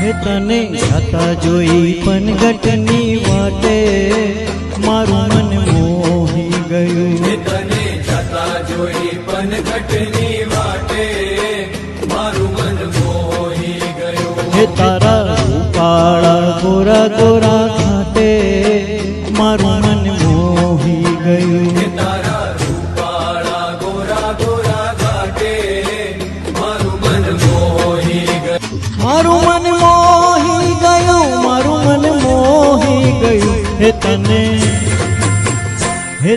હે તને જાતા જોઈ પનગટની વાટે મારું મન મોહી ગયું. હે તને જાતા જોઈ પનગટની વાટે મારું મન મોહી ગયું. હે તારા રૂપાળા ગોરા ગોરા ઘાટે મારું મન મોહી ગયું. હે તારા રૂપાળા ગોરા ગોરા ઘાટે મારું મન મોહી ગયું. મારું મન મોહી ગયું, મારું મન મોહી ગયું. હે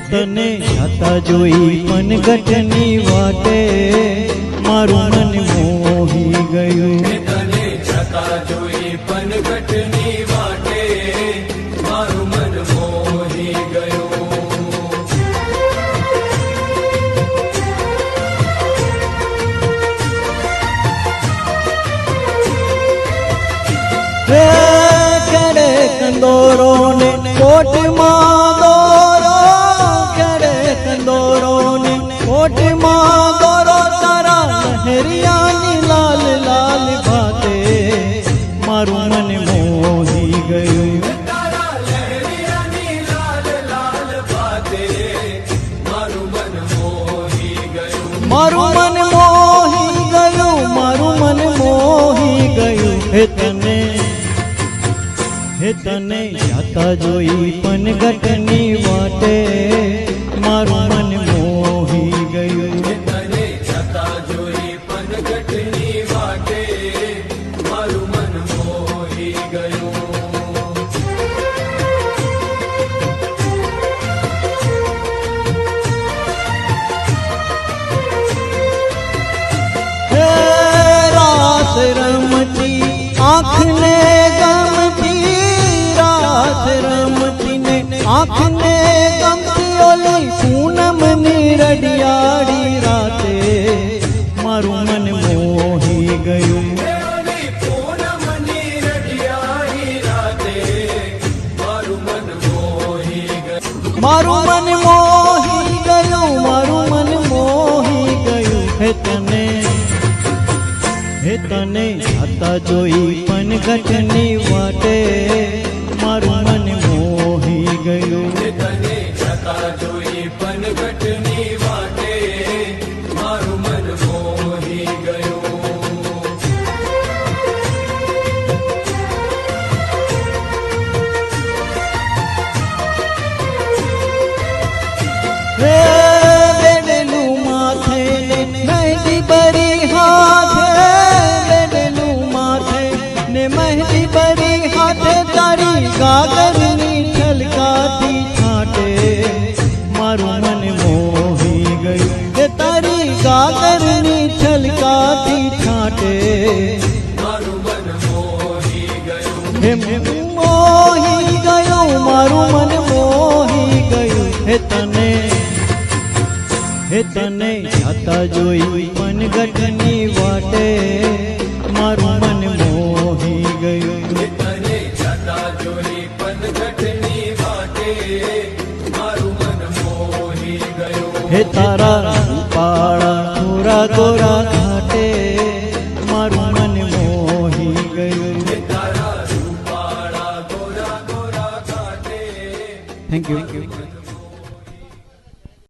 તને જાતા જોઈ પનગટની વાટે મારું મન મોહી ગયું. હે તને જાતા જોઈ પનગટની વાટે મારું મન મોહી ગયું. હે કરે કંદોરો ને કોટમાં દોરો, કરે કંદોરો ને કોટમાં દોરો. તારા લહેરિયાની લાલ લાલ ભાતે મારું મન મોહી ગયું. તારા લહેરિયાની લાલ લાલ ભાતે મારું મન મોહી ગયું. મારું મન મોહી ગયું, મારું મન મોહી ગયું. હે તને જાતા જોઈ પનગટની વાટે મારું મન મોહી ગયું. તને જાતા જોઈ પનગટની વાટે મારું મન મોહી ગયું. હે રાસ રમતી આંખને ગમતી, રાસ રમતી ને આંખને ગમતી. ઓલી પૂનમની રડિયાળી રાતે મારું મન મોહી ગયું. ઓલી પૂનમની રઢિયાળી રાતે મારું મન મોહી ગયું. મારું મન મોહી ગયું, મારું મન મોહી ગયું. હે તને જાતા જોઈ પનગટની વાટે મારું મન મોહી ગયું. તને જાતા જોઈ પનગટની વાટે મારું મન મોહી ગયું. હે બેડલું માથે ને મહેંદી ભરી હાથે, બેડલું માથે ને મહેંદી ભરી હાથે. તારી ગાગરની છલકાતી છાંટે મારું મન મોહી ગયું. કે તારી ગાગરની છલકાતી છાંટે મારું મન મોહી ગયું. હે મોહી ગયું, મારું મન મોહી ગયું. હે તને જાતા જોઈ પનગટની વાટે મારું મન મોહી ગયું. તને જાતા જોઈ પનગટની વાટે મારું મન મોહી ગયું. હે તારા રૂપાળા ગોરા ગોરા ઘાટે મારું મન મોહી ગયું. તારા રૂપાળા ગોરા ગોરા ઘાટે થેન્ક યુ.